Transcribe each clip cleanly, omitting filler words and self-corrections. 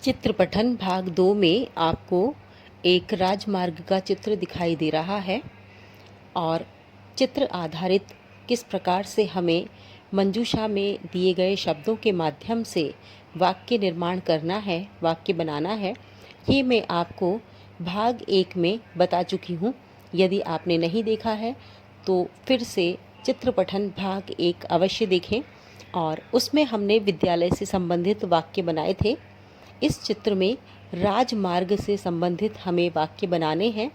चित्र पठन भाग 2 में आपको एक राजमार्ग का चित्र दिखाई दे रहा है और चित्र आधारित किस प्रकार से हमें मंजूषा में दिए गए शब्दों के माध्यम से वाक्य निर्माण करना है, वाक्य बनाना है, ये मैं आपको भाग 1 में बता चुकी हूँ। यदि आपने नहीं देखा है तो फिर से चित्र पठन भाग 1 अवश्य देखें और उसमें हमने विद्यालय से संबंधित वाक्य बनाए थे। इस चित्र में राजमार्ग से संबंधित हमें वाक्य बनाने हैं।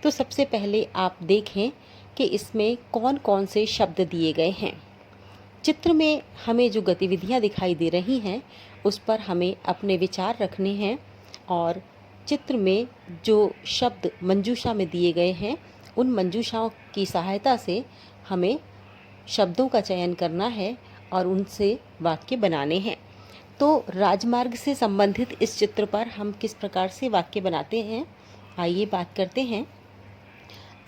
तो सबसे पहले आप देखें कि इसमें कौन कौन से शब्द दिए गए हैं। चित्र में हमें जो गतिविधियां दिखाई दे रही हैं उस पर हमें अपने विचार रखने हैं और चित्र में जो शब्द मंजूषा में दिए गए हैं उन मंजूषाओं की सहायता से हमें शब्दों का चयन करना है और उनसे वाक्य बनाने हैं। तो राजमार्ग से संबंधित इस चित्र पर हम किस प्रकार से वाक्य बनाते हैं, आइए बात करते हैं।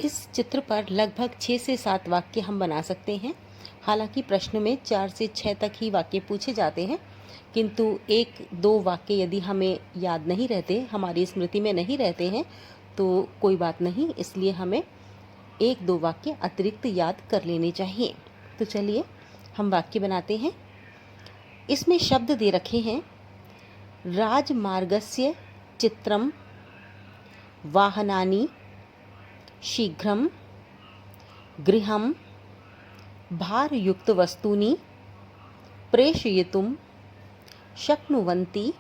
इस चित्र पर लगभग 6 से 7 वाक्य हम बना सकते हैं। हालांकि प्रश्न में 4 से 6 तक ही वाक्य पूछे जाते हैं, किंतु 1-2 वाक्य यदि हमें याद नहीं रहते, हमारी स्मृति में नहीं रहते हैं तो कोई बात नहीं, इसलिए हमें 1-2 वाक्य अतिरिक्त याद कर लेने चाहिए। तो चलिए हम वाक्य बनाते हैं। इसमें शब्द दे रखे हैं राजमार्गस्य चित्रम, वाहनानि, शीघ्रं, गृहं, भारयुक्त वस्तूनि प्रेषयितुं शक्नुवन्ति,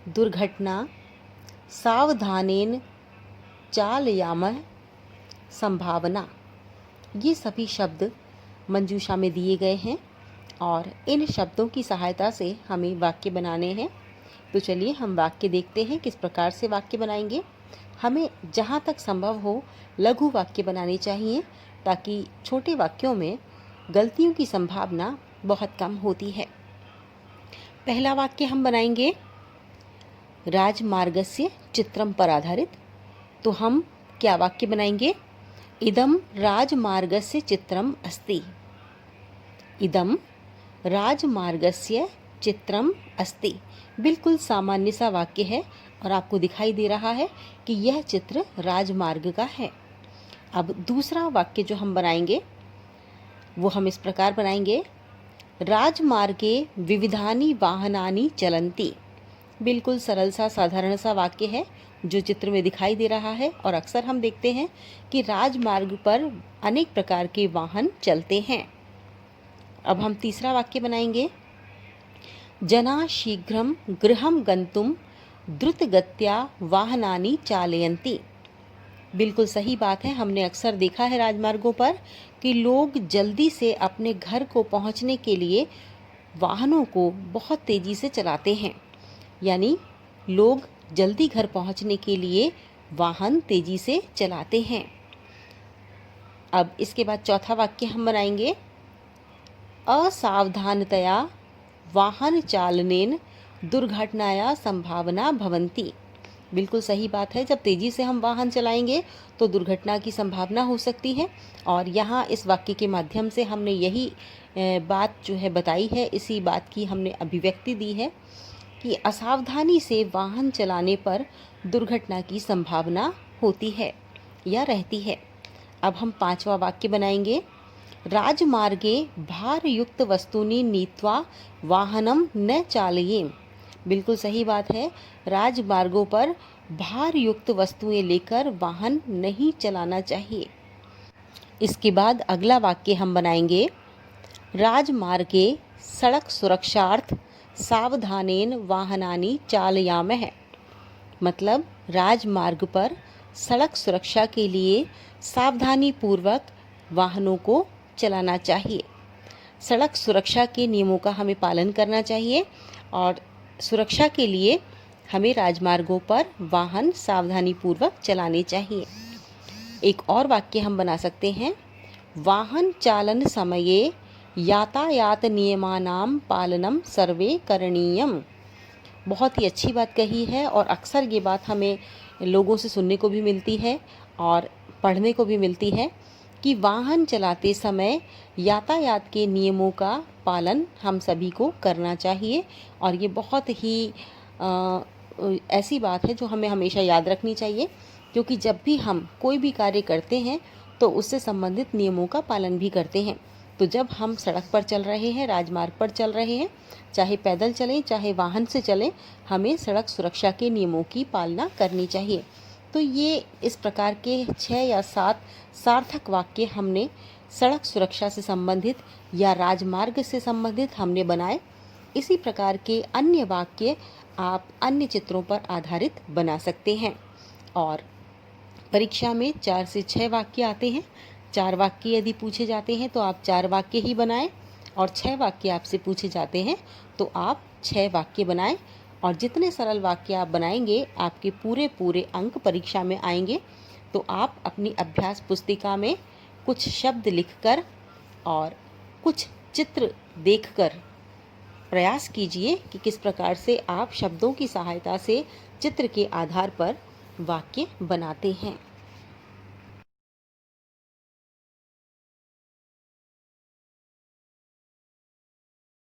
दुर्घटना, सावधानेन चालयामः, संभावना। ये सभी शब्द मंजूषा में दिए गए हैं और इन शब्दों की सहायता से हमें वाक्य बनाने हैं। तो चलिए हम वाक्य देखते हैं किस प्रकार से वाक्य बनाएंगे। हमें जहाँ तक संभव हो लघु वाक्य बनाने चाहिए ताकि छोटे वाक्यों में गलतियों की संभावना बहुत कम होती है। पहला वाक्य हम बनाएंगे राजमार्गस्य चित्रम पर आधारित। तो हम क्या वाक्य बनाएंगे? इदं राजमार्गस्य चित्रम अस्ति। इदं राजमार्गस्य चित्रम अस्ति। बिल्कुल सामान्य सा वाक्य है और आपको दिखाई दे रहा है कि यह चित्र राजमार्ग का है। अब दूसरा वाक्य जो हम बनाएंगे वो हम इस प्रकार बनाएंगे राजमार्गे विविधानि वाहनानि चलन्ति। बिल्कुल सरल सा साधारण सा वाक्य है जो चित्र में दिखाई दे रहा है और अक्सर हम देखते हैं कि राजमार्ग पर अनेक प्रकार के वाहन चलते हैं। अब हम तीसरा वाक्य बनाएंगे जना शीघ्रं गृहं गन्तुं द्रुतगत्या वाहनानि चालयन्ति। बिल्कुल सही बात है। हमने अक्सर देखा है राजमार्गों पर कि लोग जल्दी से अपने घर को पहुंचने के लिए वाहनों को बहुत तेज़ी से चलाते हैं। यानी लोग जल्दी घर पहुंचने के लिए वाहन तेज़ी से चलाते हैं। अब इसके बाद चौथा वाक्य हम बनाएंगे असावधानतया वाहन चालनेन दुर्घटनाया संभावना भवन्ति। बिल्कुल सही बात है। जब तेज़ी से हम वाहन चलाएंगे तो दुर्घटना की संभावना हो सकती है और यहाँ इस वाक्य के माध्यम से हमने यही बात जो है बताई है, इसी बात की हमने अभिव्यक्ति दी है कि असावधानी से वाहन चलाने पर दुर्घटना की संभावना होती है या रहती है। अब हम पांचवा वाक्य बनाएंगे राजमार्गे भारयुक्त वस्तूनि नीत्वा वाहनम न चालयेम। बिल्कुल सही बात है। राजमार्गों पर भारयुक्त वस्तुएं लेकर वाहन नहीं चलाना चाहिए। इसके बाद अगला वाक्य हम बनाएंगे राजमार्गे सड़क सुरक्षार्थ सावधानेन वाहनानि चालयामः। मतलब राजमार्ग पर सड़क सुरक्षा के लिए सावधानी पूर्वक वाहनों को चलाना चाहिए। सड़क सुरक्षा के नियमों का हमें पालन करना चाहिए और सुरक्षा के लिए हमें राजमार्गों पर वाहन सावधानी पूर्वक चलाने चाहिए। एक और वाक्य हम बना सकते हैं वाहन चालन समये यातायात नियमानां पालनम सर्वे करणीयम। बहुत ही अच्छी बात कही है और अक्सर ये बात हमें लोगों से सुनने को भी मिलती है और पढ़ने को भी मिलती है कि वाहन चलाते समय यातायात के नियमों का पालन हम सभी को करना चाहिए और ये बहुत ही ऐसी बात है जो हमें हमेशा याद रखनी चाहिए, क्योंकि जब भी हम कोई भी कार्य करते हैं तो उससे संबंधित नियमों का पालन भी करते हैं। तो जब हम सड़क पर चल रहे हैं, राजमार्ग पर चल रहे हैं, चाहे पैदल चलें चाहे वाहन से चलें, हमें सड़क सुरक्षा के नियमों की पालना करनी चाहिए। तो ये इस प्रकार के 6 या 7 सार्थक वाक्य हमने सड़क सुरक्षा से संबंधित या राजमार्ग से संबंधित हमने बनाए। इसी प्रकार के अन्य वाक्य आप अन्य चित्रों पर आधारित बना सकते हैं। और परीक्षा में 4 से 6 वाक्य आते हैं। 4 वाक्य यदि पूछे जाते हैं तो आप 4 वाक्य ही बनाएं, और 6 वाक्य आपसे पूछे जाते हैं तो आप 6 वाक्य बनाएं। और जितने सरल वाक्य आप बनाएंगे, आपके पूरे पूरे अंक परीक्षा में आएंगे। तो आप अपनी अभ्यास पुस्तिका में कुछ शब्द लिखकर और कुछ चित्र देखकर प्रयास कीजिए कि किस प्रकार से आप शब्दों की सहायता से चित्र के आधार पर वाक्य बनाते हैं।